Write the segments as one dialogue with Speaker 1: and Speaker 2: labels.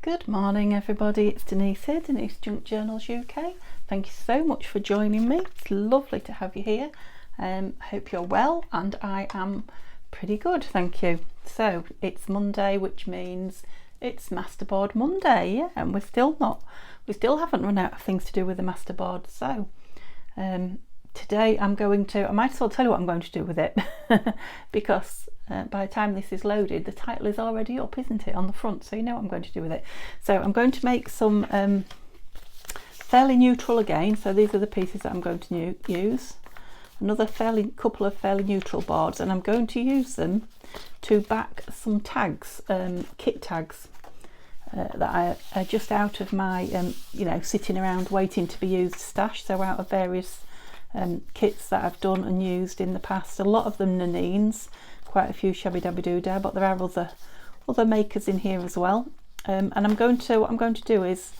Speaker 1: Good morning everybody, it's Denise here, Denise Junk Journals UK. Thank you so much for joining me. It's lovely to have you here. Hope you're well, and I am pretty good, thank you. So it's Monday, which means it's Masterboard Monday, yeah, and we still haven't run out of things to do with the masterboard. So today I might as well tell you what I'm going to do with it because by the time this is loaded, the title is already up, isn't it, on the front, so you know what I'm going to do with it. So I'm going to make some fairly neutral again, so these are the pieces that I'm going to use. Another couple of fairly neutral boards, and I'm going to use them to back some tags, kit tags that are just out of my sitting around waiting to be used stash, so out of various kits that I've done and used in the past. A lot of them Nanines, quite a few Shabby Dabby Doodah, but there are other makers in here as well. And what I'm going to do is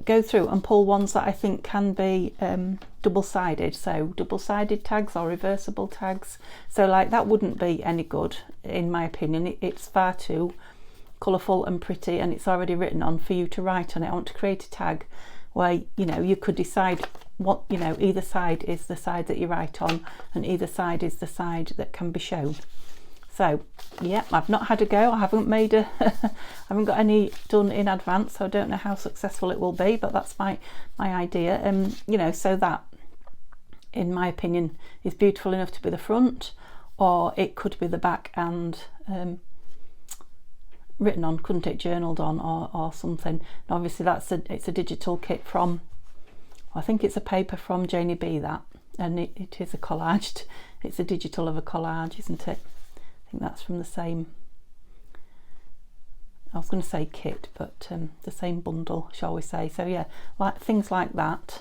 Speaker 1: go through and pull ones that I think can be double-sided, so double-sided tags or reversible tags. So like that wouldn't be any good in my opinion. It's far too colourful and pretty, and it's already written on for you to write on it. I want to create a tag where you could decide what either side is the side that you write on, and either side is the side that can be shown. So yeah, I've not had a go. I haven't I haven't got any done in advance, so I don't know how successful it will be, but that's my idea. So that, in my opinion, is beautiful enough to be the front, or it could be the back and written on, couldn't it, journaled on or something. And obviously it's a digital kit from, I think it's a paper from Janie B, that, and it is a collage. It's a digital of a collage, isn't it? I think that's from the same, I was going to say kit, but the same bundle, shall we say. So yeah, like things like that.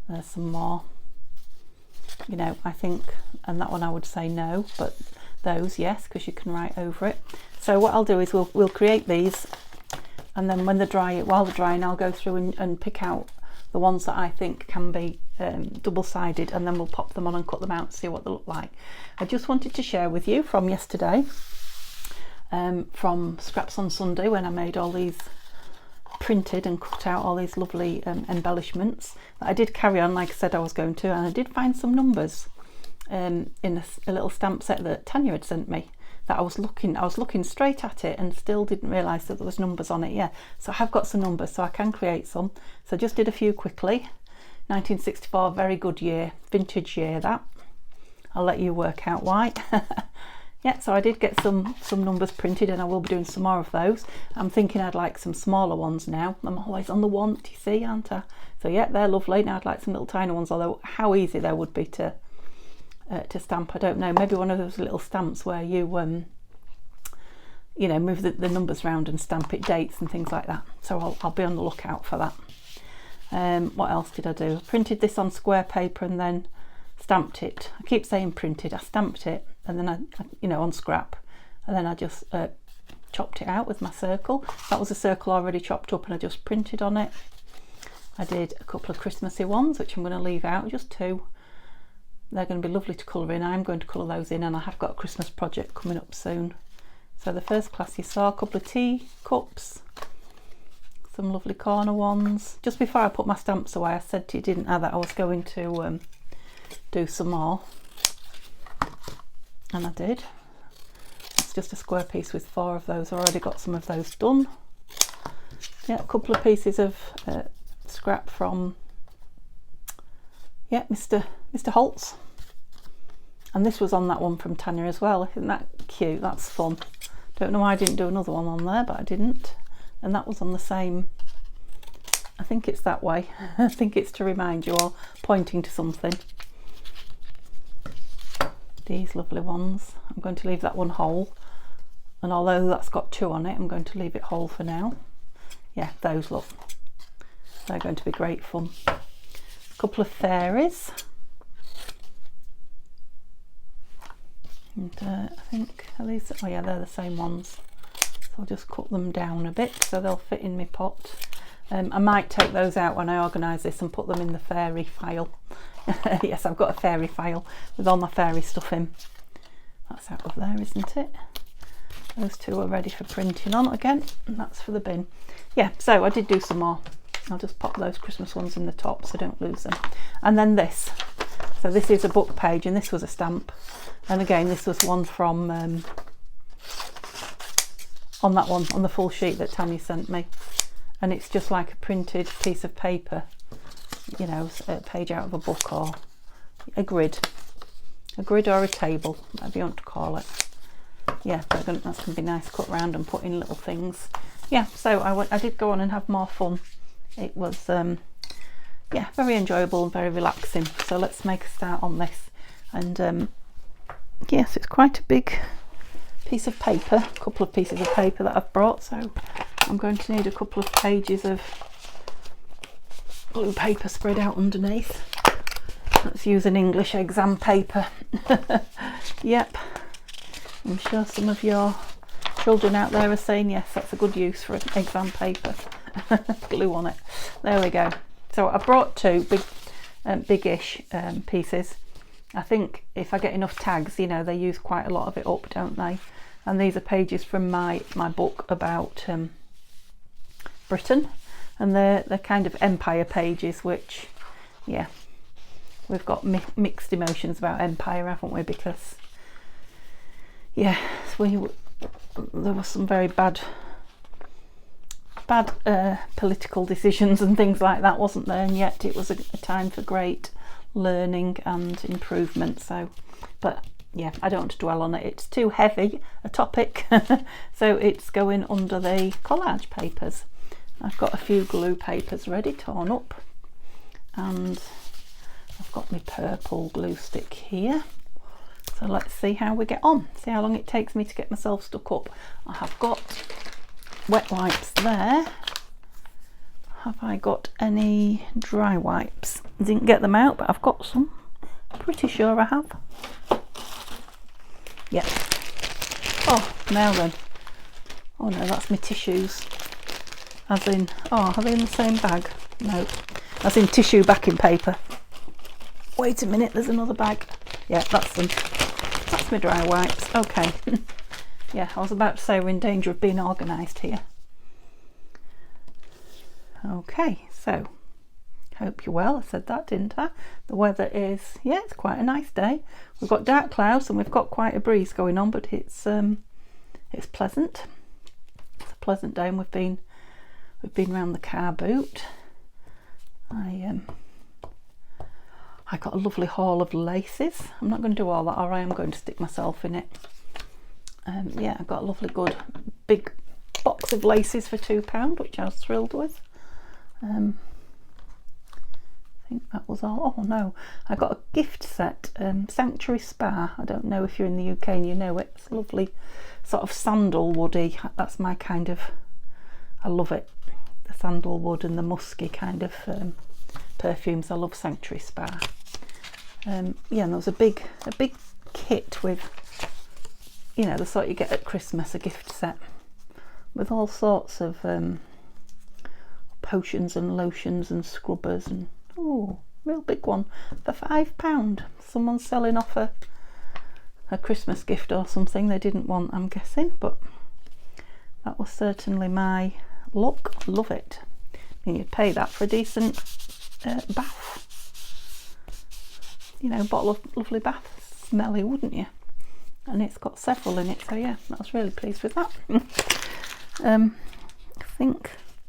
Speaker 1: There's some more, I think, and that one I would say no, but those yes, because you can write over it. So what I'll do is we'll create these, and then while they're drying, I'll go through and pick out the ones that I think can be double-sided, and then we'll pop them on and cut them out and see what they look like. I just wanted to share with you from yesterday, from Scraps on Sunday, when I made all these, printed and cut out all these lovely embellishments that I did carry on like I said I was going to, and I did find some numbers in a little stamp set that Tania had sent me, that I was looking straight at it and still didn't realise that there was numbers on it. Yeah, so I have got some numbers, so I can create some. So I just did a few quickly. 1964, very good year, vintage year that. I'll let you work out why. Yeah, so I did get some numbers printed, and I will be doing some more of those. I'm thinking I'd like some smaller ones now. I'm always on the want, you see, aren't I? So yeah, they're lovely. Now I'd like some little tiny ones, although how easy they would be to stamp, I don't know. Maybe one of those little stamps where you move the numbers around and stamp it, dates and things like that. So I'll be on the lookout for that. What else did I do? I printed this on square paper and then stamped it. I keep saying printed, I stamped it, and then I on scrap, and then I just chopped it out with my circle. That was a circle already chopped up, and I just printed on it. I did a couple of Christmassy ones, which I'm going to leave out, just two. They're going to be lovely to colour in. I'm going to colour those in, and I have got a Christmas project coming up soon. So the first class you saw, a couple of tea cups, some lovely corner ones. Just before I put my stamps away, I said to you, didn't I, that I was going to do some more, and I did. It's just a square piece with 4 of those. I've already got some of those done. Yeah, a couple of pieces of scrap from Mr. Holtz, and this was on that one from Tania as well. Isn't that cute? That's fun. Don't know why I didn't do another one on there, but I didn't. And that was on the same, I think it's that way. I think it's to remind you, or pointing to something. These lovely ones. I'm going to leave that one whole, and although that's got 2 on it, I'm going to leave it whole for now. Yeah, those look, they're going to be great fun. A couple of fairies, and I think, are these, oh yeah, they're the same ones. So I'll just cut them down a bit so they'll fit in my pot. I might take those out when I organise this and put them in the fairy file. Yes, I've got a fairy file with all my fairy stuff in. That's out of there, isn't it? Those two are ready for printing on again, and that's for the bin. Yeah, so I did do some more. I'll just pop those Christmas ones in the top so I don't lose them. And then this. So this is a book page, and this was a stamp. And again, this was one from on that one, on the full sheet that Tania sent me. And it's just like a printed piece of paper, you know, a page out of a book, or a grid or a table, whatever you want to call it. Yeah, that's going to be nice, cut round and put in little things. Yeah, so I did go on and have more fun. It was yeah, very enjoyable and very relaxing. So let's make a start on this. And yes, it's quite a big piece of paper, a couple of pieces of paper that I've brought, so I'm going to need a couple of pages of blue paper spread out underneath. Let's use an English exam paper. Yep, I'm sure some of your children out there are saying yes, that's a good use for an exam paper. Glue on it. There we go. So I brought two big-ish pieces. I think if I get enough tags, you know, they use quite a lot of it up, don't they? And these are pages from my book about Britain, and they're kind of empire pages, which, yeah, we've got mixed emotions about empire, haven't we? Because, yeah, there were some very bad political decisions and things like that, wasn't there? And yet it was a time for great learning and improvement. So, but yeah, I don't want to dwell on it, it's too heavy a topic. So it's going under the collage papers. I've got a few glue papers ready, torn up, and I've got my purple glue stick here. So let's see how we get on, see how long it takes me to get myself stuck up. I have got wet wipes there. Have I got any dry wipes? Didn't get them out, but I've got some. Pretty sure I have. Yeah. Oh, now then. Oh no, that's my tissues. As in, oh, are they in the same bag? No. As in tissue backing paper. Wait a minute, there's another bag. Yeah, that's them. That's my dry wipes. Okay. Yeah, I was about to say we're in danger of being organised here. Okay, so hope you're well. I said that, didn't I? The weather is, yeah, it's quite a nice day. We've got dark clouds and we've got quite a breeze going on, but it's pleasant. It's a pleasant day, and we've been round the car boot. I got a lovely haul of laces. I'm not going to do all that, or I am going to stick myself in it. Yeah, I got a lovely good big box of laces for £2, which I was thrilled with. I think that was all. Oh no, I got a gift set, Sanctuary Spa. I don't know if you're in the UK and you know it. It's lovely, sort of sandalwoody. That's my kind of, I love it. The sandalwood and the musky kind of perfumes. I love Sanctuary Spa. Yeah, and there was a big kit with, you know, the sort you get at Christmas, a gift set with all sorts of potions and lotions and scrubbers, and oh, real big one for £5. Someone's selling off a Christmas gift or something they didn't want, I'm guessing, but that was certainly my look. Love it. I mean, you'd pay that for a decent bath, you know, bottle of lovely bath smelly, wouldn't you? And it's got several in it, so yeah, I was really pleased with that. I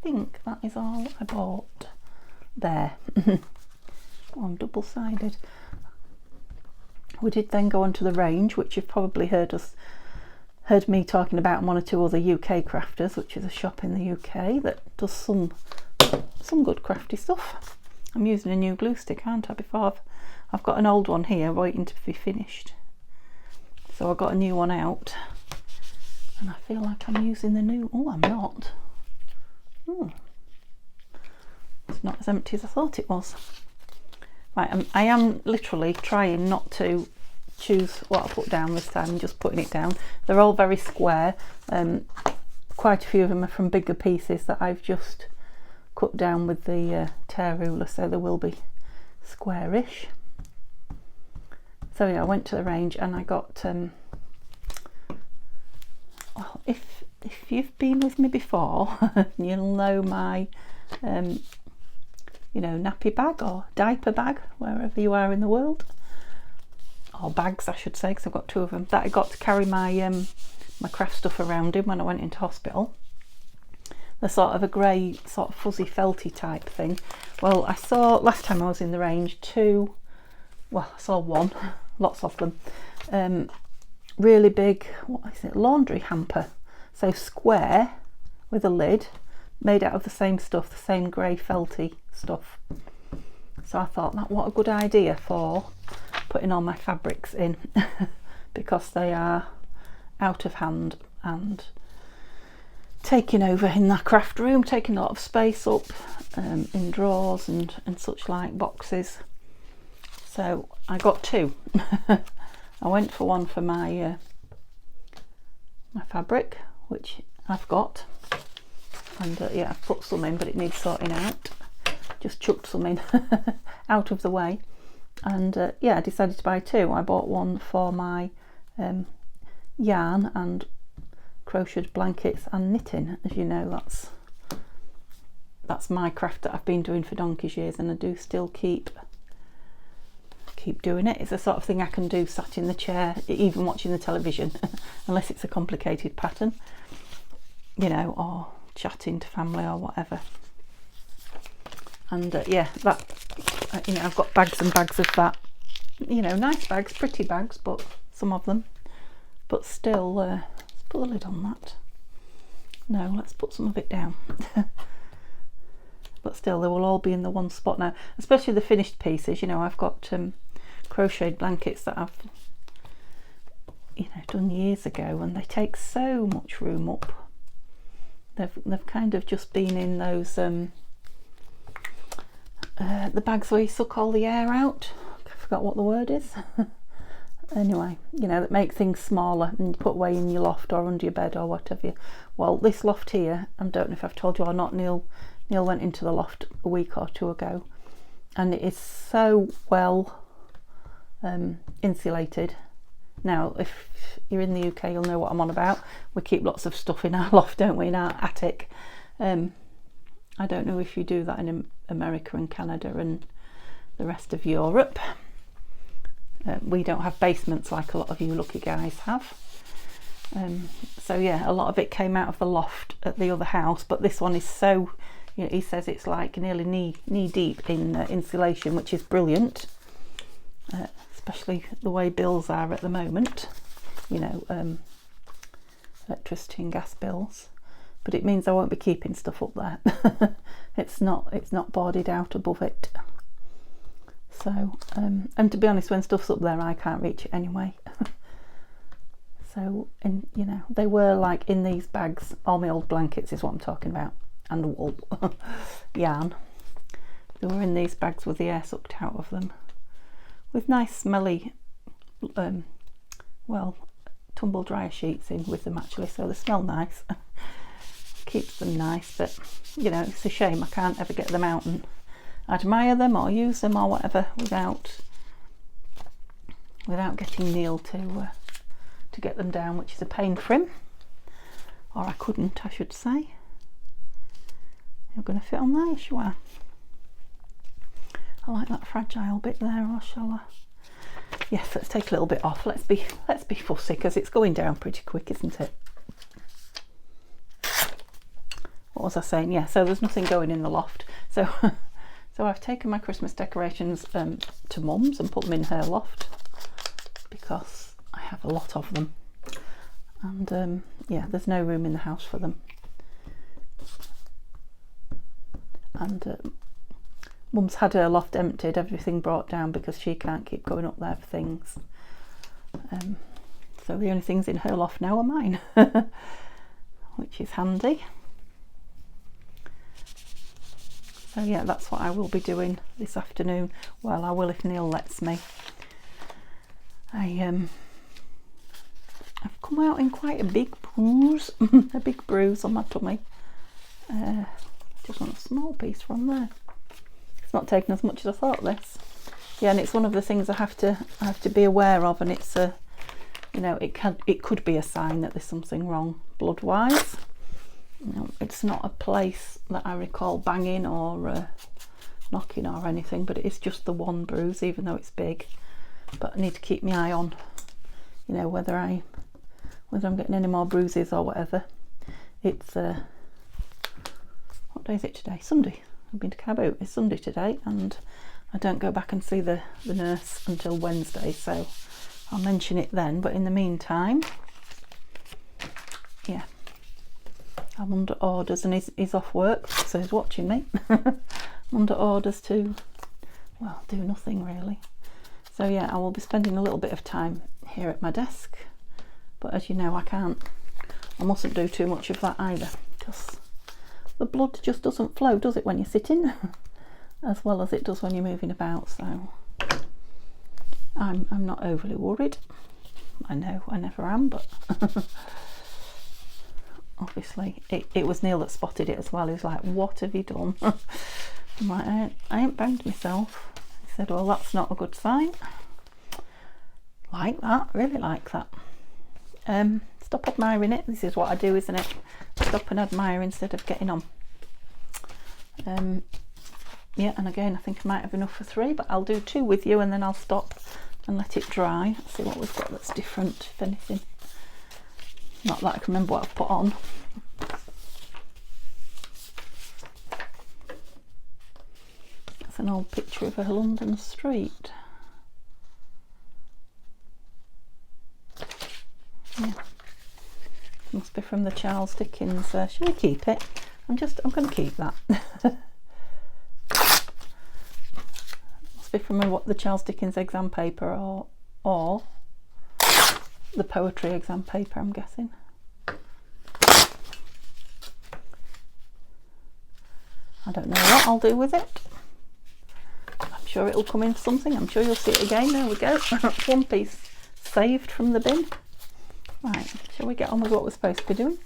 Speaker 1: think that is all I bought there. Oh, I'm double-sided. We did then go onto the range, which you've probably heard me talking about in one or two other UK crafters, which is a shop in the UK that does some good crafty stuff. I'm using a new glue stick, aren't I? Before I've got an old one here waiting to be finished. So I got a new one out, and I feel like I'm using the new. Oh, I'm not. Oh, it's not as empty as I thought it was. Right, I am literally trying not to choose what I put down this time and just putting it down. They're all very square. Quite a few of them are from bigger pieces that I've just cut down with the tear ruler, so they will be squarish. So yeah, I went to the range and I got well, if you've been with me before, you'll know my you know, nappy bag or diaper bag, wherever you are in the world, or bags I should say, because I've got 2 of them, that I got to carry my my craft stuff around in when I went into hospital. They're sort of a grey, sort of fuzzy felty type thing. Well, I saw last time I was in the range 2, well, I saw 1, lots of them, really big, what is it, laundry hamper, so square with a lid, made out of the same stuff, the same grey felty stuff. So I thought, that what a good idea for putting all my fabrics in because they are out of hand and taking over in the craft room, taking a lot of space up in drawers and such like, boxes. So I got 2. I went for one for my my fabric, which I've got, and yeah, I've put some in, but it needs sorting out. Just chucked some in out of the way, and yeah, I decided to buy 2. I bought one for my yarn and crocheted blankets and knitting. As you know, that's my craft that I've been doing for donkey's years, and I do still keep doing it. It's the sort of thing I can do sat in the chair, even watching the television, unless it's a complicated pattern, you know, or chatting to family or whatever. And yeah, that, you know, I've got bags and bags of that, you know, nice bags, pretty bags, but some of them, but still, let's put the lid on that. No, let's put some of it down. But still, they will all be in the one spot now, especially the finished pieces. You know, I've got crocheted blankets that I've, you know, done years ago, and they take so much room up. They've kind of just been in those the bags where you suck all the air out. I forgot what the word is. Anyway, you know, that make things smaller and you put away in your loft or under your bed or whatever. Well, this loft here, I don't know if I've told you or not, Neil went into the loft a week or 2 ago, and it is so well insulated. Now, if you're in the UK, you'll know what I'm on about. We keep lots of stuff in our loft, don't we, in our attic. I don't know if you do that in America and Canada and the rest of Europe. We don't have basements like a lot of you lucky guys have. So yeah, a lot of it came out of the loft at the other house, but this one is so, you know, he says it's like nearly knee deep in insulation, which is brilliant, especially the way bills are at the moment, you know, electricity and gas bills. But it means I won't be keeping stuff up there. it's not boarded out above it. So and to be honest, when stuff's up there, I can't reach it anyway. So, and you know, they were like in these bags, all my old blankets is what I'm talking about, and wool, yarn. They were in these bags with the air sucked out of them, with nice smelly, well, tumble dryer sheets in with them actually, so they smell nice. Keeps them nice, but you know, it's a shame I can't ever get them out and admire them or use them or whatever without getting Neil to get them down, which is a pain for him, or I couldn't, I should say. You're going to fit on there? Yes, you are. I like that fragile bit there, or shall I? Yes, let's take a little bit off. Let's be fussy, because it's going down pretty quick, isn't it? What was I saying? Yeah, so there's nothing going in the loft. So so I've taken my Christmas decorations to Mum's and put them in her loft, because I have a lot of them, and yeah, there's no room in the house for them. And Mum's had her loft emptied, everything brought down, because she can't keep going up there for things. So the only things in her loft now are mine, which is handy. So yeah, that's what I will be doing this afternoon. Well, I will if Neil lets me. I've come out in quite a big bruise, a big bruise on my tummy. Just want a small piece from there. It's not taking as much as I thought, this. Yeah, and it's one of the things I have to be aware of, and it's you know, it could be a sign that there's something wrong blood wise. You know, it's not a place that I recall banging or knocking or anything, but it is just the one bruise, even though it's big. But I need to keep my eye on, you know, whether I'm getting any more bruises or whatever. It's what day is it today? Sunday. I've been to cab out. It's Sunday today, and I don't go back and see the nurse until Wednesday, so I'll mention it then. But in the meantime, yeah, I'm under orders, and he's off work, so he's watching me. I'm under orders to, well, do nothing really. So yeah, I will be spending a little bit of time here at my desk, but as you know, I mustn't do too much of that either, because the blood just doesn't flow, does it, when you're sitting, as well as it does when you're moving about. So I'm not overly worried. I know I never am, but obviously it was Neil that spotted it as well. He was like, "What have you done?" I'm like, I ain't banged myself. He said, "Well, that's not a good sign." Like that, really like that. Stop admiring it. This is what I do, isn't it? Stop and admire instead of getting on. Yeah, and again, I think I might have enough for 3, but I'll do 2 with you, and then I'll stop and let it dry. Let's see what we've got that's different, if anything. Not that I can remember what I've put on. That's an old picture of a London street. Yeah, must be from the Charles Dickens. Shall we keep it? I'm going to keep that. Must be from the Charles Dickens exam paper, or the poetry exam paper, I'm guessing. I don't know what I'll do with it. I'm sure it'll come in something. I'm sure you'll see it again. There we go. One piece saved from the bin. Right, shall we get on with what we're supposed to be doing?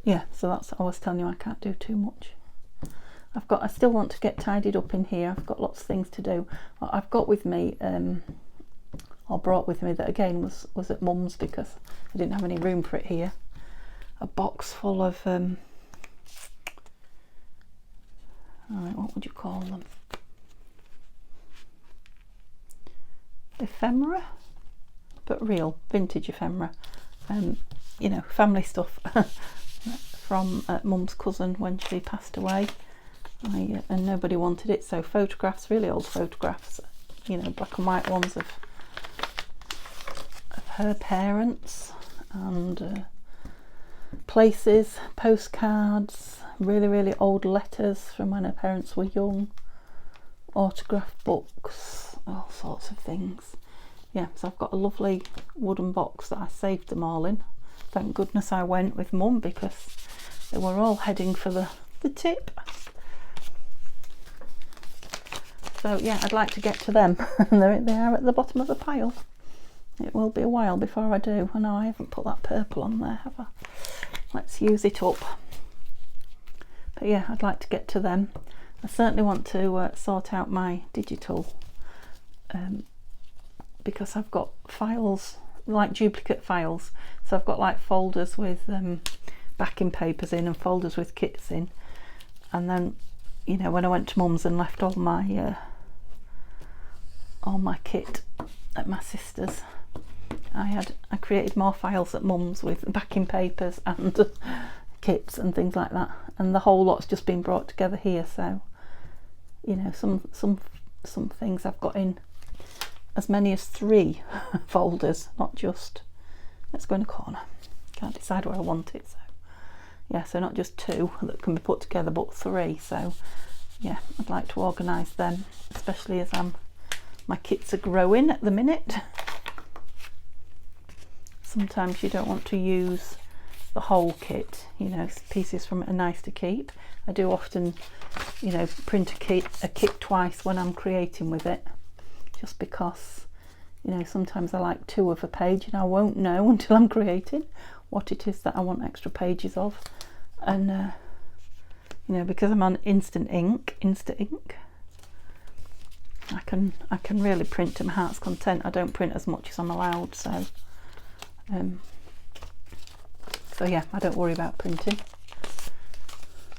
Speaker 1: Yeah, so that's, I was telling you, I can't do too much. I still want to get tidied up in here. I've got lots of things to do. What I've got with me, or brought with me, that again was at Mum's because I didn't have any room for it here. A box full of, what would you call them? Ephemera, but real vintage ephemera. You know, family stuff from Mum's cousin when she passed away. And nobody wanted it, so photographs, really old photographs, you know, black and white ones of her parents, and places, postcards, really old letters from when her parents were young, autograph books, all sorts of things. Yeah, so I've got a lovely wooden box that I saved them all in. Thank goodness I went with Mum, because they were all heading for the tip. So yeah, I'd like to get to them. And they are at the bottom of the pile. It will be a while before I do. I know I haven't put that purple on there, have I? Let's use it up. But yeah, I'd like to get to them. I certainly want to sort out my digital, because I've got files, like duplicate files. So I've got like folders with backing papers in and folders with kits in. And then, you know, when I went to Mum's and left all my kit at my sister's, I created more files at Mum's with backing papers and kits and things like that, and the whole lot's just been brought together here. So, you know, some things I've got in as many as 3 folders, not just, let's go in a corner, can't decide where I want it. So yeah, so not just 2 that can be put together, but 3. So yeah, I'd like to organise them, especially as my kits are growing at the minute. Sometimes you don't want to use the whole kit, you know, pieces from it are nice to keep. I do often, you know, print a kit twice when I'm creating with it, just because, you know, sometimes I like 2 of a page and I won't know until I'm creating what it is that I want extra pages of. And you know, because I'm on Insta ink, I can really print to my heart's content. I don't print as much as I'm allowed, so yeah, I don't worry about printing.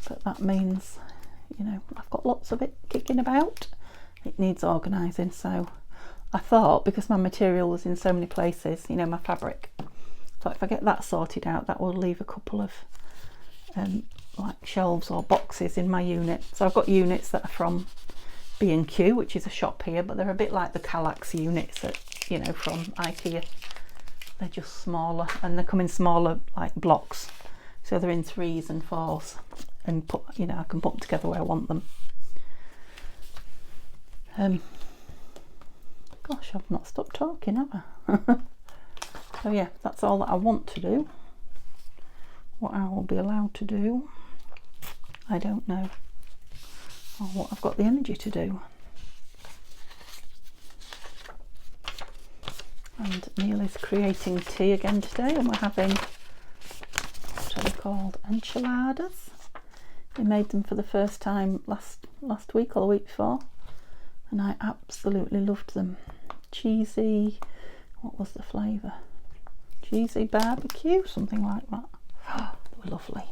Speaker 1: But that means, you know, I've got lots of it kicking about. It needs organising, so I thought, because my material was in so many places, you know, my fabric, I thought if I get that sorted out, that will leave a couple of like shelves or boxes in my unit. So I've got units that are from B&Q, which is a shop here, but they're a bit like the Kallax units that, you know, from IKEA. They're just smaller, and they come in smaller like blocks, so they're in 3s and 4s, and put, you know, I can put them together where I want them. Gosh, I've not stopped talking, have I? So yeah, that's all that I want to do. What I will be allowed to do, I don't know, or what I've got the energy to do. And Neil is creating tea again today, and we're having, what are they called, enchiladas. He made them for the first time last week or the week before, and I absolutely loved them. Cheesy, what was the flavour? Cheesy barbecue, something like that. Oh, they were lovely.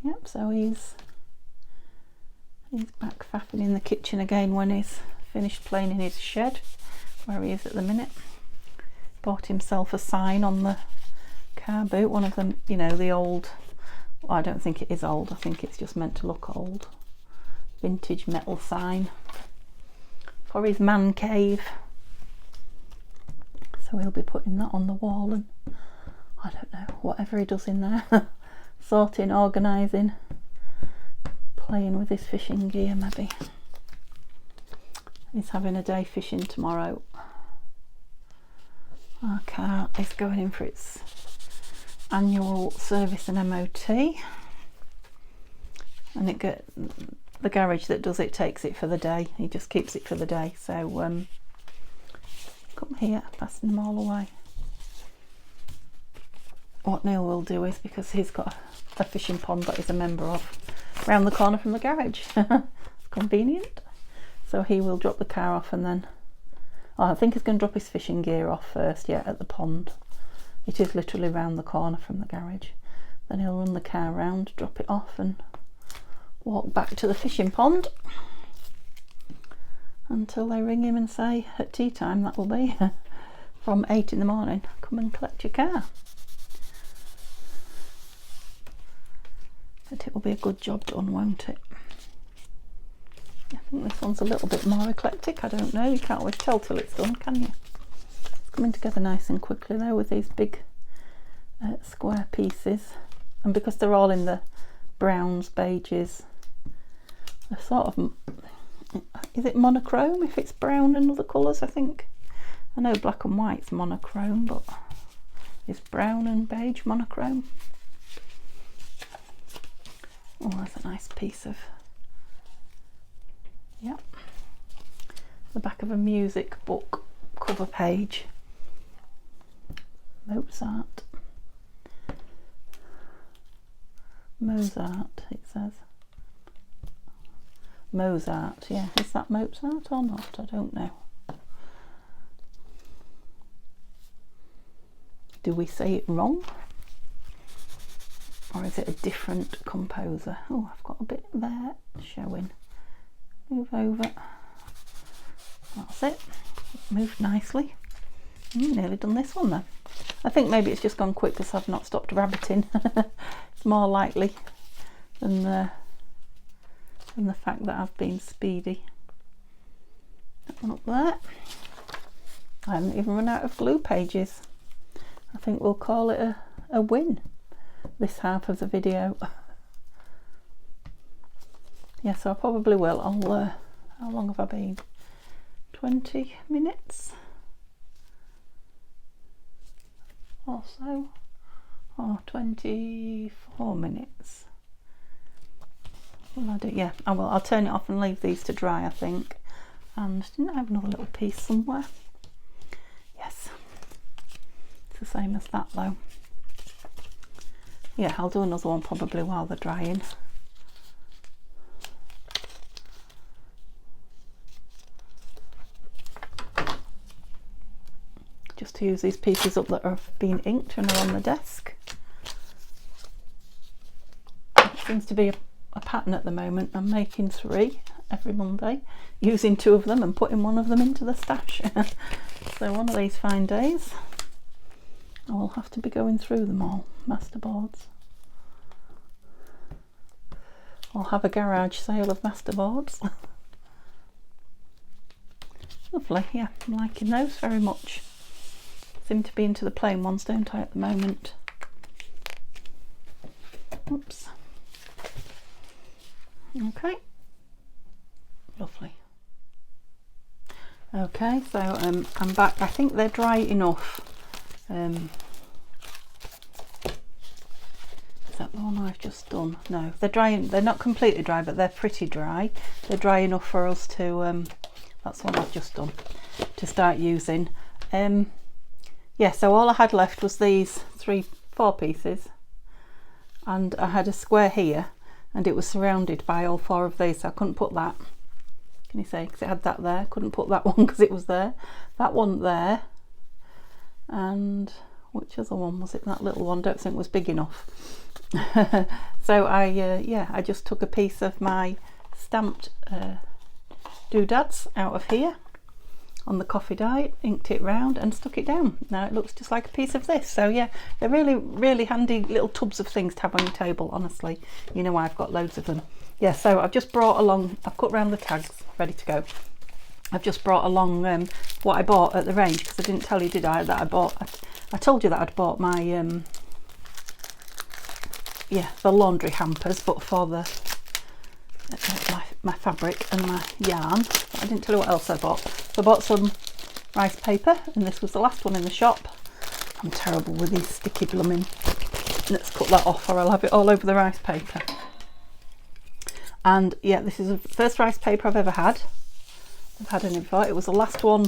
Speaker 1: Yep, so he's back faffing in the kitchen again when he's finished playing in his shed, where he is at the minute. Bought himself a sign on the car boot, one of them, you know, the old, well, I don't think it is old, I think it's just meant to look old, vintage metal sign for his man cave. So he'll be putting that on the wall, and I don't know, whatever he does in there, sorting, organising, playing with his fishing gear maybe. He's having a day fishing tomorrow. Our car is going in for its annual service and MOT, and the garage that does it takes it for the day. He just keeps it for the day. So come here, passing them all away. What Neil will do is, because he's got a fishing pond that he's a member of round the corner from the garage, it's convenient, so he will drop the car off, and then I think he's going to drop his fishing gear off first, yeah, at the pond. It is literally round the corner from the garage. Then he'll run the car round, drop it off, and walk back to the fishing pond until they ring him and say at tea time, that will be from 8 in the morning, come and collect your car. But it will be a good job done, won't it? I think this one's a little bit more eclectic. I don't know, you can't always tell till it's done, can you? It's coming together nice and quickly though, with these big square pieces, and because they're all in the browns, beiges, they're sort of, is it monochrome if it's brown and other colours? I think, I know black and white's monochrome, but is brown and beige monochrome? Oh, that's a nice piece of, yeah, the back of a music book cover page. Mozart, it says. Mozart, yeah, is that Mozart or not? I don't know. Do we say it wrong? Or is it a different composer? Oh, I've got a bit there showing. Move over. That's it. Moved nicely. Nearly done this one then. I think maybe it's just gone quick because I've not stopped rabbiting. It's more likely than the fact that I've been speedy. That one up there. I haven't even run out of glue pages. I think we'll call it a win, this half of the video. Yeah, so I probably will. How long have I been? 20 minutes or so, or 24 minutes. Will I do? Yeah, I will. I'll turn it off and leave these to dry, I think. And didn't I have another little piece somewhere? Yes, it's the same as that though. Yeah, I'll do another one probably while they're drying. to use these pieces up that are being inked and are on the desk. It seems to be a pattern at the moment. I'm making 3 every Monday, using 2 of them and putting 1 of them into the stash. So one of these fine days I'll have to be going through them all, masterboards. I'll have a garage sale of masterboards. Lovely, yeah, I'm liking those very much. Seem to be into the plain ones, don't I, at the moment? Oops. Okay. Lovely. Okay, so I'm back. I think they're dry enough. Is that the one I've just done? No, they're dry. They're not completely dry, but they're pretty dry. They're dry enough for us to. That's what I've just done, to start using. Yeah. So all I had left was these 4 pieces, and I had a square here, and it was surrounded by all 4 of these. So I couldn't put that. Can you see? Because it had that there. Couldn't put that one because it was there. That one there. And which other one was it? That little one, don't think was big enough. So I just took a piece of my stamped doodads out of here on the coffee dye, inked it round and stuck it down. Now it looks just like a piece of this. So yeah, they're really handy little tubs of things to have on your table, honestly. You know, I've got loads of them. Yeah, so I've just brought along, I've cut round the tags, ready to go. I've just brought along what I bought at the range, because I didn't tell you, did I, that I told you that I'd bought my the laundry hampers, but for the my fabric and my yarn. But I didn't tell you what else I bought. So I bought some rice paper, and this was the last one in the shop. I'm terrible with these sticky blooming. Let's cut that off or I'll have it all over the rice paper. And yeah, this is the first rice paper I've ever had. I've had any before. It was the last one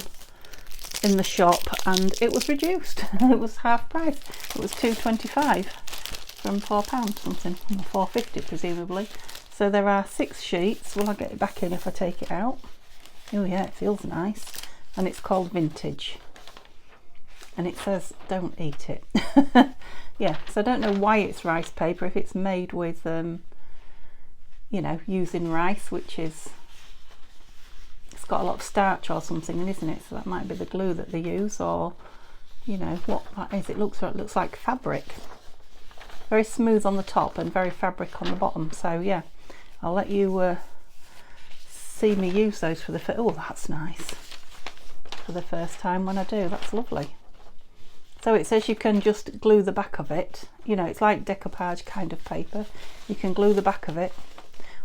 Speaker 1: in the shop, and it was reduced. It was half price. It was £2.25 from £4 something, or £4.50 presumably. So there are 6 sheets. Will I get it back in if I take it out? Oh yeah, it feels nice. And it's called Vintage. And it says don't eat it. Yeah, so I don't know why it's rice paper, if it's made with you know, using rice, which is, it's got a lot of starch or something, isn't it? So that might be the glue that they use, or you know what that is. It looks like fabric, very smooth on the top and very fabric on the bottom. So yeah, I'll let you see me use those for the oh, that's nice, for the first time when I do. That's lovely. So it says you can just glue the back of it, you know, it's like decoupage kind of paper. You can glue the back of it,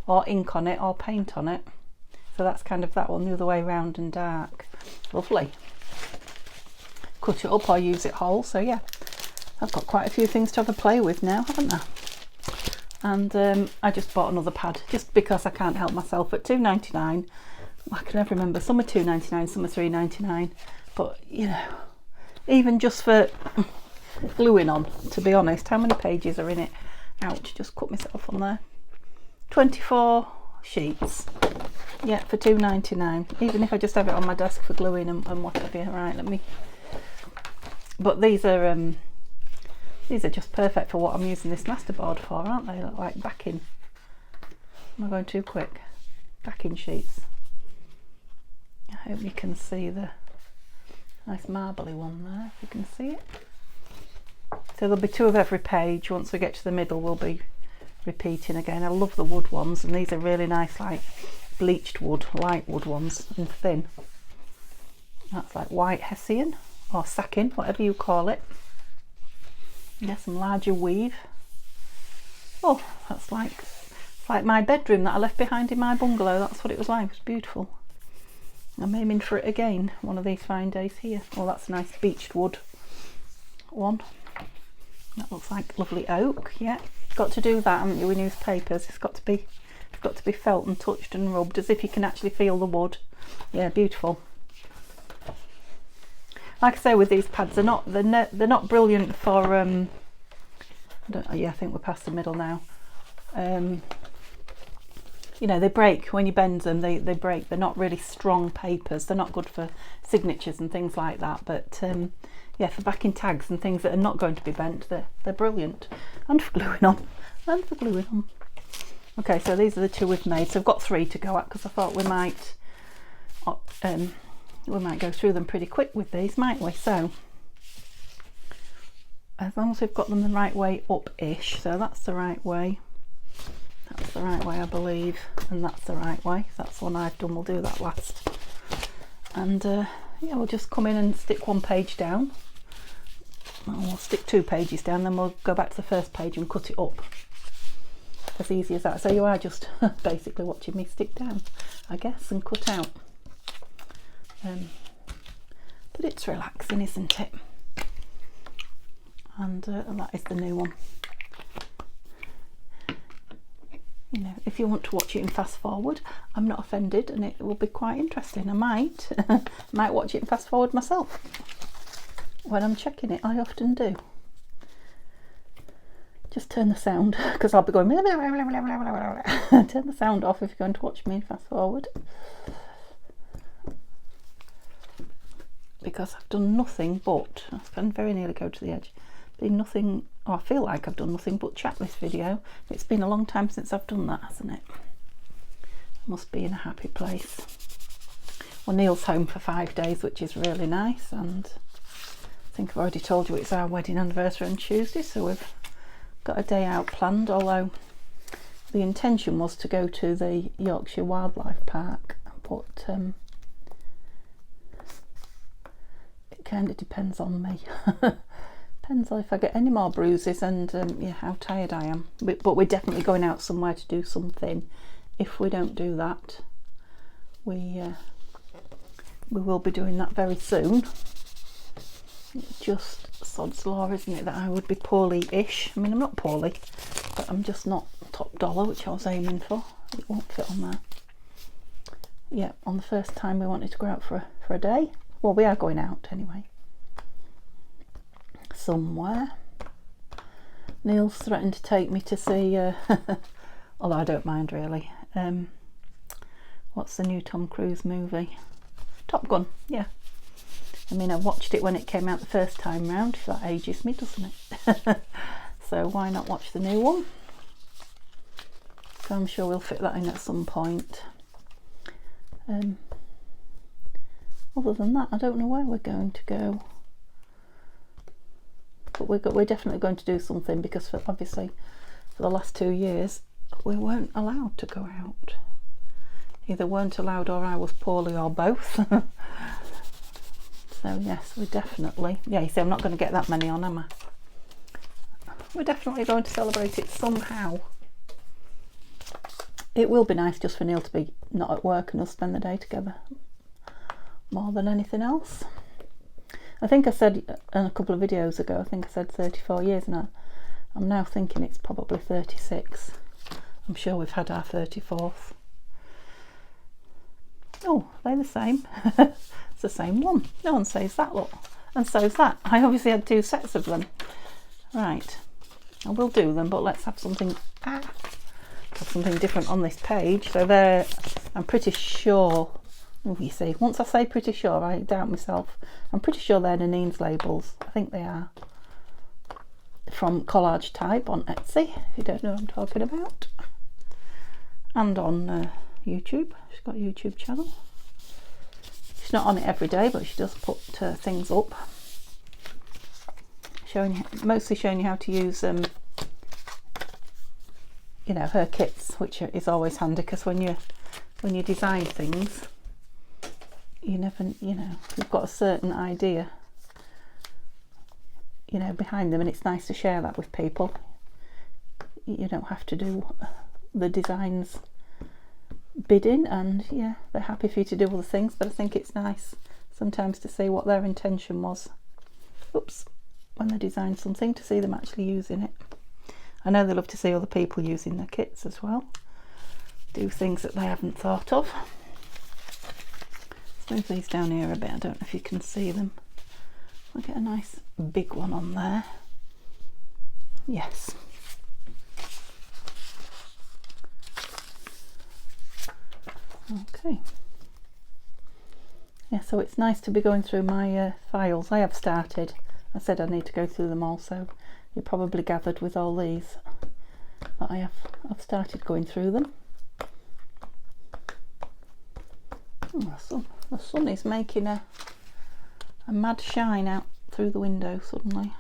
Speaker 1: or ink on it, or paint on it. So that's kind of that one, the other way round and dark. Lovely. Cut it up or use it whole. So yeah, I've got quite a few things to have a play with now, haven't I? And I just bought another pad, just because I can't help myself, at £2.99. I can never remember, some are £2.99, some are £3.99. But you know, even just for gluing on, to be honest. How many pages are in it? Ouch, just cut myself on there. 24 sheets, yeah, for £2.99. Even if I just have it on my desk for gluing and whatever. Right, let me, but these are just perfect for what I'm using this masterboard for, aren't they? Look like backing. Am I going too quick? Backing sheets. I hope you can see the nice marbly one there, if you can see it. So there'll be 2 of every page. Once we get to the middle, we'll be repeating again. I love the wood ones, and these are really nice, like bleached wood, light wood ones, and thin. That's like white hessian or sacking, whatever you call it. Yeah, some larger weave. Oh, that's like, it's like my bedroom that I left behind in my bungalow. That's what it was like. It was beautiful. I'm aiming for it again one of these fine days here. Oh, that's a nice beached wood one. That looks like lovely oak. Yeah, got to do that, haven't you, with newspapers? It's got to be felt and touched and rubbed, as if you can actually feel the wood. Yeah, beautiful. Like I say, with these pads, they're not brilliant for yeah, I think we're past the middle now. you know, they break when you bend them. They break. They're not really strong papers. They're not good for signatures and things like that. But yeah, for backing tags and things that are not going to be bent, they're brilliant. And for gluing on. And for gluing on. Okay, so these are the 2 we've made. So I've got 3 to go at because I thought we might go through them pretty quick with these, might we? So as long as we've got them the right way up-ish, so that's the right way. That's the right way, I believe, and that's the right way. That's the one I've done. We'll do that last. And yeah, we'll just come in and stick 1 page down. We'll stick 2 pages down, then we'll go back to the first page and cut it up. As easy as that. So you are just basically watching me stick down, I guess, and cut out. But it's relaxing, isn't it? And that is the new one. You know, if you want to watch it in fast forward, I'm not offended, and it will be quite interesting. I might might watch it in fast forward myself when I'm checking it. I often do. Just turn the sound, because I'll be going blah, blah, blah, blah, blah, blah, blah. Turn the sound off if you're going to watch me in fast forward, because I've done nothing but, I can very nearly go to the edge, been nothing, or I feel like I've done nothing but chat this video. It's been a long time since I've done that, hasn't it? I must be in a happy place. Well, Neil's home for 5 days, which is really nice, and I think I've already told you it's our wedding anniversary on Tuesday, so we've got a day out planned, although the intention was to go to the Yorkshire Wildlife Park, but it kind of depends on me. Depends on if I get any more bruises and yeah, how tired I am. But we're definitely going out somewhere to do something. If we don't do that, we will be doing that very soon. Just sod's law, isn't it, that I would be poorly-ish. I mean, I'm not poorly, but I'm just not top dollar, which I was aiming for. It won't fit on there. Yeah, on the first time we wanted to go out for a day. Well, we are going out anyway. Somewhere. Neil's threatened to take me to see, although I don't mind really. What's the new Tom Cruise movie? Top Gun, yeah. I mean, I watched it when it came out the first time round. That ages me, doesn't it? So why not watch the new one? So I'm sure we'll fit that in at some point. Other than that, I don't know where we're going to go. But we're definitely going to do something, because obviously for the last 2 years we weren't allowed to go out. Either weren't allowed or I was poorly, or both. So yes, we're definitely, yeah, you see, I'm not going to get that many on, am I? We're definitely going to celebrate it somehow. It will be nice just for Neil to be not at work and us spend the day together, more than anything else. I think I said in a couple of videos ago, I think I said 34 years, and I'm now thinking it's probably 36. I'm sure we've had our 34th. Oh, they're the same. It's the same one. No one says that, look. And so's that. I obviously had 2 sets of them. Right. I will do them, but let's have something different on this page. So there, I'm pretty sure, oh, you see, once I say pretty sure, I doubt myself. I'm pretty sure they're Nanine's labels. I think they are. From Collage Type on Etsy, if you don't know what I'm talking about. And on YouTube. She's got a YouTube channel. She's not on it every day, but she does put things up, mostly showing you how to use you know, her kits, which is always handy, because when you design things, you never, you know, you've got a certain idea, you know, behind them, and it's nice to share that with people. You don't have to do the designs bidding, and yeah, they're happy for you to do other things, but I think it's nice sometimes to see what their intention was. Oops, when they design something, to see them actually using it. I know they love to see other people using their kits as well, do things that they haven't thought of. Let's move these down here a bit. I don't know if you can see them. I'll get a nice big one on there. Yes. Okay. Yeah, so it's nice to be going through my files. I have started. I said I need to go through them all, so you probably gathered with all these that I've started going through them. Oh, the sun is making a mad shine out through the window suddenly.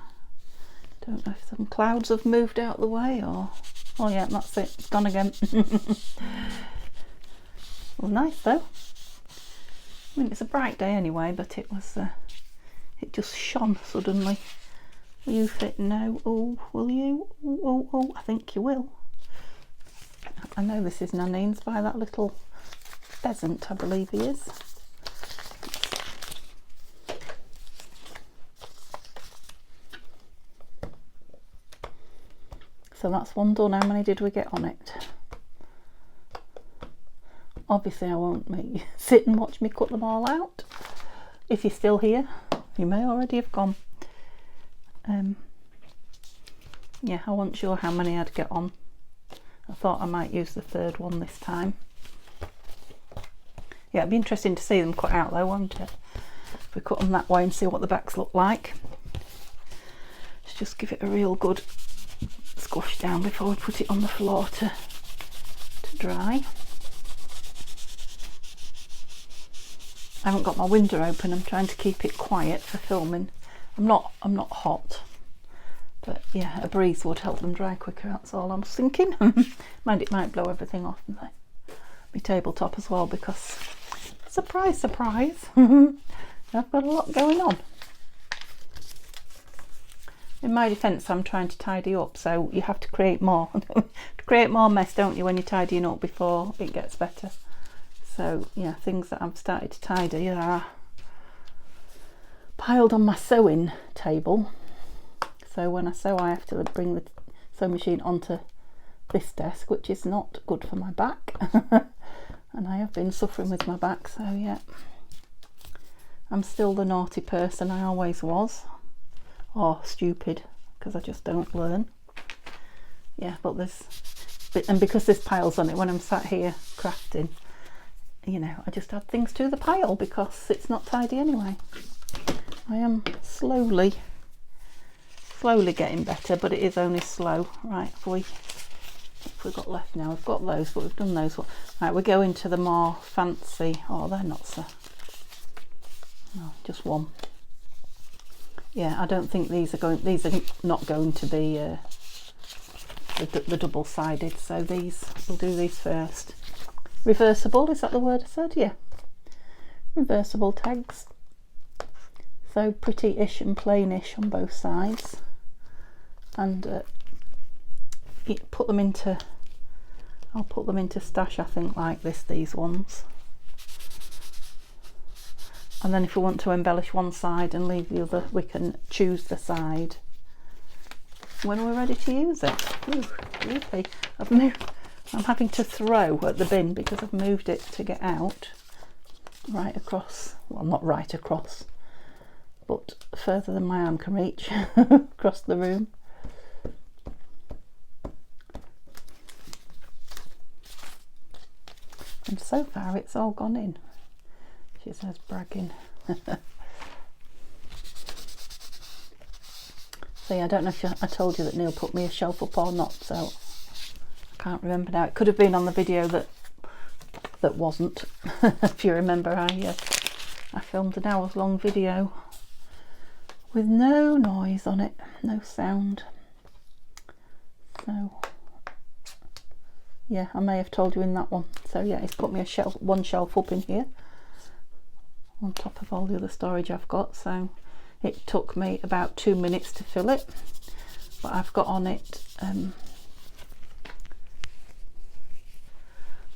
Speaker 1: Don't know if some clouds have moved out the way or... Oh yeah, that's it, it's gone again. Well, nice though. I mean, it's a bright day anyway, but it was, it just shone suddenly. Will you fit? No. Oh, will you? Oh, oh, I think you will. I know this is Nanine's by that little pheasant, I believe he is. So that's one done. How many did we get on it? Obviously I won't make you sit and watch me cut them all out. If you're still here, you may already have gone. Yeah, I wasn't sure how many I'd get on. I thought I might use the third one this time. Yeah, it'd be interesting to see them cut out though, won't it? If we cut them that way and see what the backs look like. Let's just give it a real good squash down before we put it on the floor to dry. I haven't got my window open. I'm trying to keep it quiet for filming. I'm not hot, but yeah, a breeze would help them dry quicker. That's all I was thinking. Mind, it might blow everything off my tabletop as well, because surprise, surprise, I've got a lot going on. In my defence, I'm trying to tidy up, so you have to create more. Create more mess, don't you, when you're tidying up before it gets better. So yeah, things that I've started to tidy are piled on my sewing table. So when I sew, I have to bring the sewing machine onto this desk, which is not good for my back. And I have been suffering with my back, so yeah. I'm still the naughty person I always was. Or stupid, because I just don't learn. Yeah, but and because this pile's on it, when I'm sat here crafting, you know, I just add things to the pile because it's not tidy anyway. I am slowly getting better, but it is only slow. Right, what have we got left now? We've got those, but we've done those. Right, we're going to the more fancy. Oh, they're not so. No, just one. Yeah, I don't think these are not going to be the double-sided, so we'll do these first. Reversible, is that the word I said? Yeah. Reversible tags. So pretty-ish and plain-ish on both sides. And I'll put them into stash, I think, like this, these ones. And then if we want to embellish one side and leave the other, we can choose the side when we're ready to use it. Ooh, really? I'm having to throw at the bin because I've moved it to get out right across, well, not right across, but further than my arm can reach across the room. And so far it's all gone in. She says, bragging. So yeah, I don't know if I told you that Neil put me a shelf up or not, so I can't remember now. It could have been on the video that wasn't. If you remember, I filmed an hour-long video with no noise on it, no sound. So yeah, I may have told you in that one. So yeah, he's put me one shelf up in here on top of all the other storage I've got. So it took me about 2 minutes to fill it, but I've got on it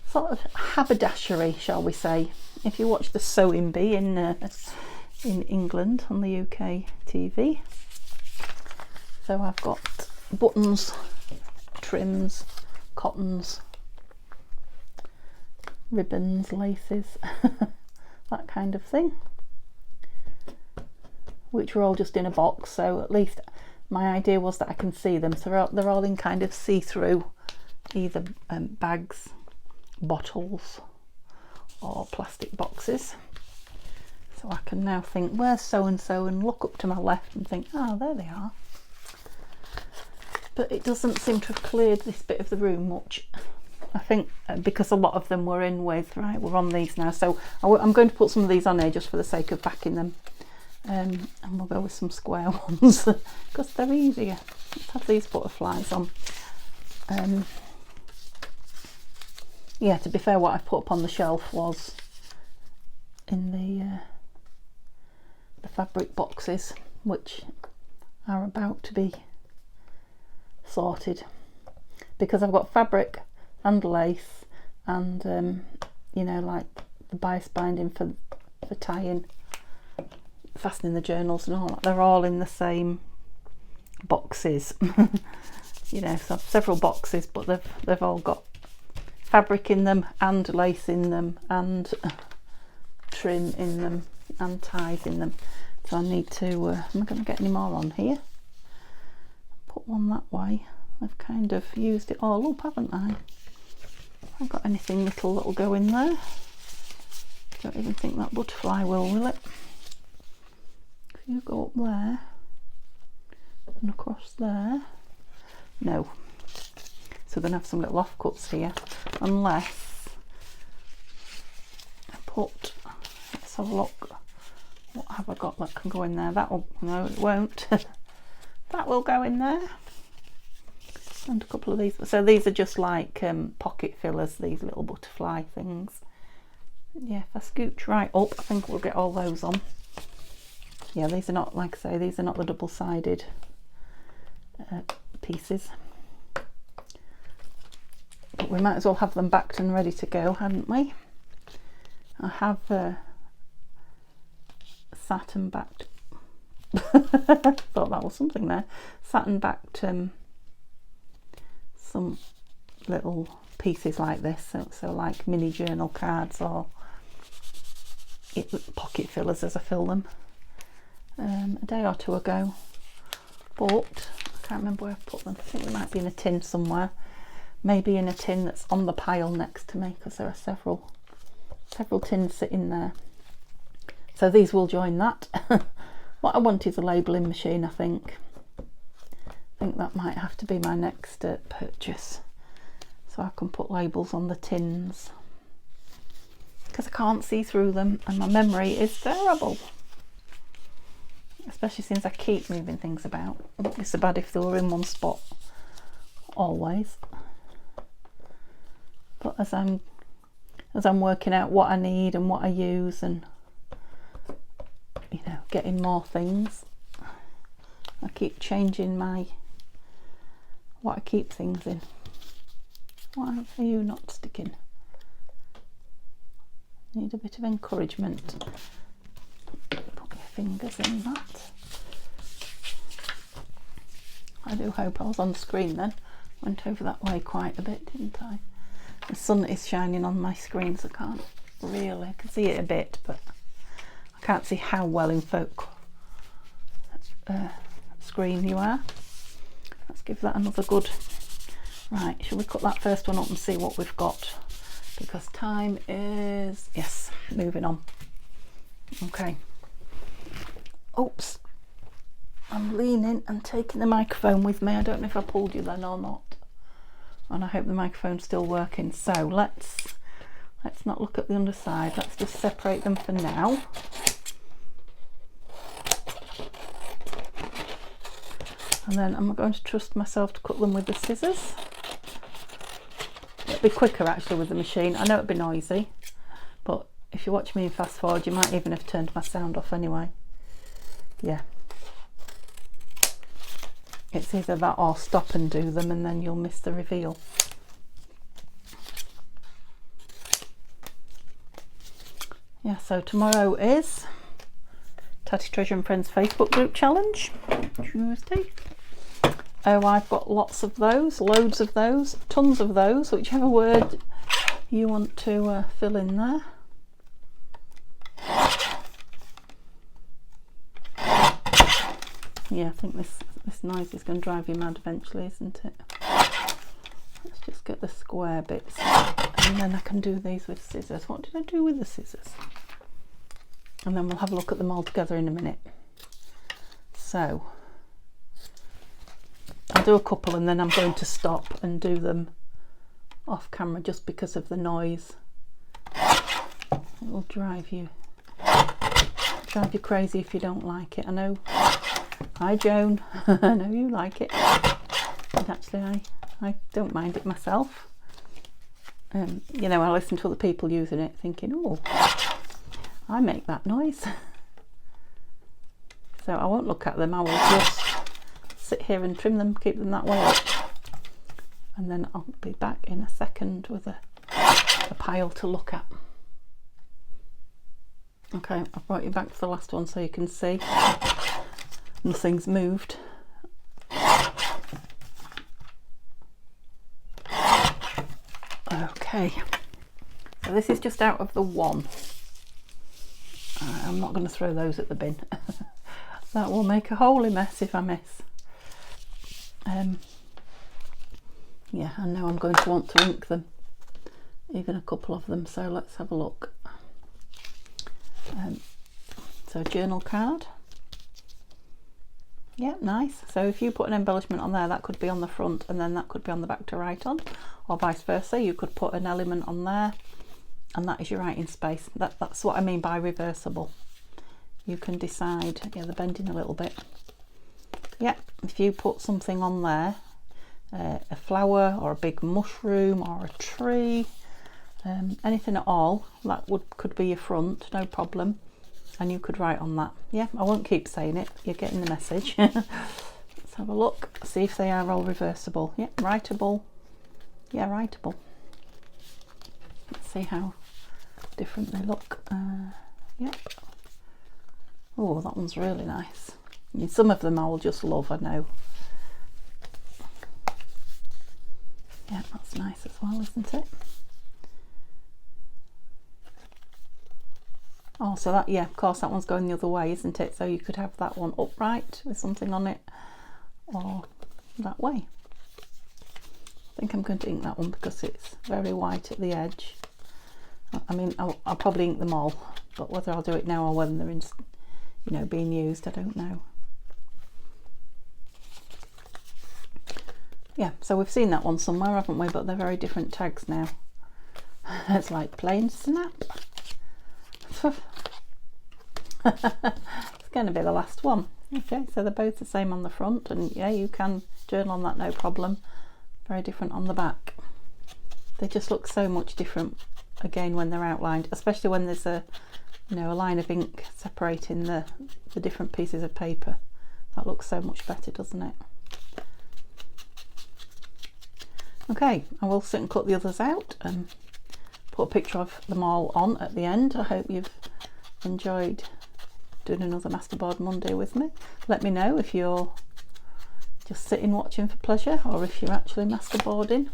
Speaker 1: sort of haberdashery, shall we say. If you watch the Sewing Bee in England on the UK TV. So I've got buttons, trims, cottons, ribbons, laces, that kind of thing, which are all just in a box, so at least my idea was that I can see them. So they're all in kind of see-through, either bags, bottles, or plastic boxes. So I can now think, where's so and so, and look up to my left and think, oh, there they are. But it doesn't seem to have cleared this bit of the room much. I think because a lot of them were in with, right, we're on these now. So I'm going to put some of these on here just for the sake of backing them. And we'll go with some square ones because they're easier. Let's have these butterflies on. Yeah, to be fair, what I put up on the shelf was in the fabric boxes, which are about to be sorted, because I've got fabric and lace and you know, like the bias binding for tying, fastening the journals and all that. They're all in the same boxes. You know, so several boxes, but they've all got fabric in them and lace in them and trim in them and ties in them. So I need to am I going to get any more on here? Put one that way. I've kind of used it all up, haven't I? I've got anything little that'll go in there. Don't even think that butterfly will it? If you go up there and across there, no. So we're going to have some little offcuts here, unless I put, let's have a look, what have I got that can go in there? That will, no it won't. That will go in there. And a couple of these, so these are just like pocket fillers, these little butterfly things. Yeah, if I scooch right up, I think we'll get all those on. Yeah, these are not, like I say, these are not the double-sided pieces. But we might as well have them backed and ready to go, hadn't we? I have satin backed. Thought that was something there. Satin backed some little pieces like this, so like mini journal cards or pocket fillers as I fill them, a day or two ago, but I can't remember where I've put them. I think they might be in a tin somewhere, maybe in a tin that's on the pile next to me, because there are several tins sitting there. So these will join that. What I want is a labelling machine, I think. I think that might have to be my next purchase, so I can put labels on the tins, because I can't see through them and my memory is terrible, especially since I keep moving things about. It wouldn't be so bad if they were in one spot always, but as I'm working out what I need and what I use, and you know, getting more things, I keep changing what I keep things in. Why are you not sticking? Need a bit of encouragement. Put your fingers in that. I do hope I was on screen then. Went over that way quite a bit, didn't I? The sun is shining on my screen, so I can't really, I can see it a bit, but I can't see how well in folk screen you are. Let's give that another good. Right, shall we cut that first one up and see what we've got? Because time is, yes, moving on. Okay. Oops. I'm leaning and taking the microphone with me. I don't know if I pulled you then or not. And I hope the microphone's still working. So let's not look at the underside. Let's just separate them for now. And then I'm going to trust myself to cut them with the scissors. It'll be quicker actually with the machine. I know it'll be noisy, but if you watch me in fast forward, you might even have turned my sound off anyway. Yeah. It's either that or stop and do them, and then you'll miss the reveal. Yeah, so tomorrow is Tattytreasure and Friends Facebook group challenge, Tuesday. Oh, I've got lots of those, loads of those, tons of those, whichever word you want to fill in there. Yeah, I think this noise is going to drive you mad eventually, isn't it? Let's just get the square bits And then I can do these with scissors. What did I do with the scissors? And then we'll have a look at them all together in a minute. So I'll do a couple and then I'm going to stop and do them off camera just because of the noise. It will drive you crazy if you don't like it. I know. Hi Joan. I know you like it. And actually I don't mind it myself. You know, I listen to other people using it thinking, oh, I make that noise. So I won't look at them, I will just sit here and trim them, keep them that way up. And then I'll be back in a second with a pile to look at. Okay, I've brought you back to the last one so you can see nothing's moved. Okay, so this is just out of the one. I'm not going to throw those at the bin. That will make a holy mess if I miss. Yeah, I know I'm going to want to ink them, even a couple of them, so let's have a look. So journal card. Yeah, nice. So if you put an embellishment on there, that could be on the front and then that could be on the back to write on, or vice versa. You could put an element on there and that is your writing space. That's what I mean by reversible. You can decide. Yeah, they're bending a little bit. Yeah, if you put something on there, a flower or a big mushroom or a tree, anything at all, that could be your front, no problem. And you could write on that. Yeah, I won't keep saying it, you're getting the message. Let's have a look, see if they are all reversible. Yeah, writable. Yeah, writable. Let's see how different they look. Yep. Oh, that one's really nice. I mean, some of them I will just love, I know. Yeah, that's nice as well, isn't it? Oh, so that, yeah, of course that one's going the other way, isn't it? So you could have that one upright with something on it, or that way. I think I'm going to ink that one because it's very white at the edge. I mean, I'll probably ink them all, but whether I'll do it now or when they're in, you know, being used, I don't know. Yeah, so we've seen that one somewhere, haven't we? But they're very different tags now. It's like plain snap. It's going to be the last one. Okay, so they're both the same on the front, and yeah, you can journal on that, no problem. Very different on the back. They just look so much different again when they're outlined, especially when there's a, you know, a line of ink separating the different pieces of paper. That looks so much better, doesn't it? Okay, I will sit and cut the others out and put a picture of them all on at the end. I hope you've enjoyed doing another Masterboard Monday with me. Let me know if you're just sitting watching for pleasure or if you're actually masterboarding.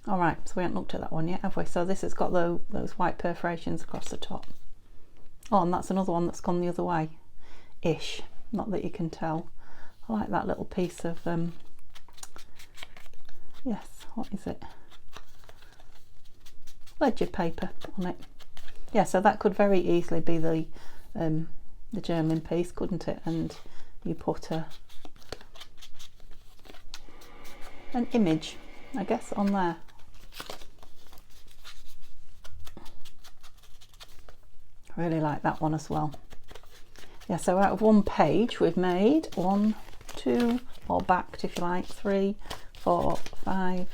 Speaker 1: Alright, so we haven't looked at that one yet, have we? So this has got those white perforations across the top. Oh, and that's another one that's gone the other way. Ish. Not that you can tell. I like that little piece of, yes, what is it? Ledger paper on it. Yeah, so that could very easily be the journaling piece, couldn't it? And you put an image, I guess, on there. I really like that one as well. Yeah, so out of one page we've made 1, 2, or backed if you like, 3, 4, 5,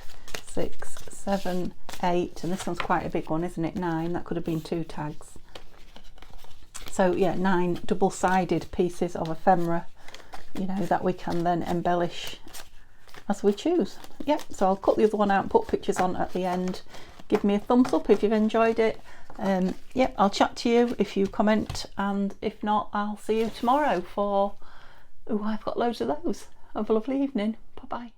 Speaker 1: 6, 7, 8, and this one's quite a big one, isn't it? 9. That could have been 2 tags. So yeah, 9 double-sided pieces of ephemera, you know, that we can then embellish as we choose. Yep, so I'll cut the other one out and put pictures on at the end. Give me a thumbs up if you've enjoyed it. Yep, I'll chat to you if you comment, and if not, I'll see you tomorrow for, oh, I've got loads of those. Have a lovely evening. Bye bye.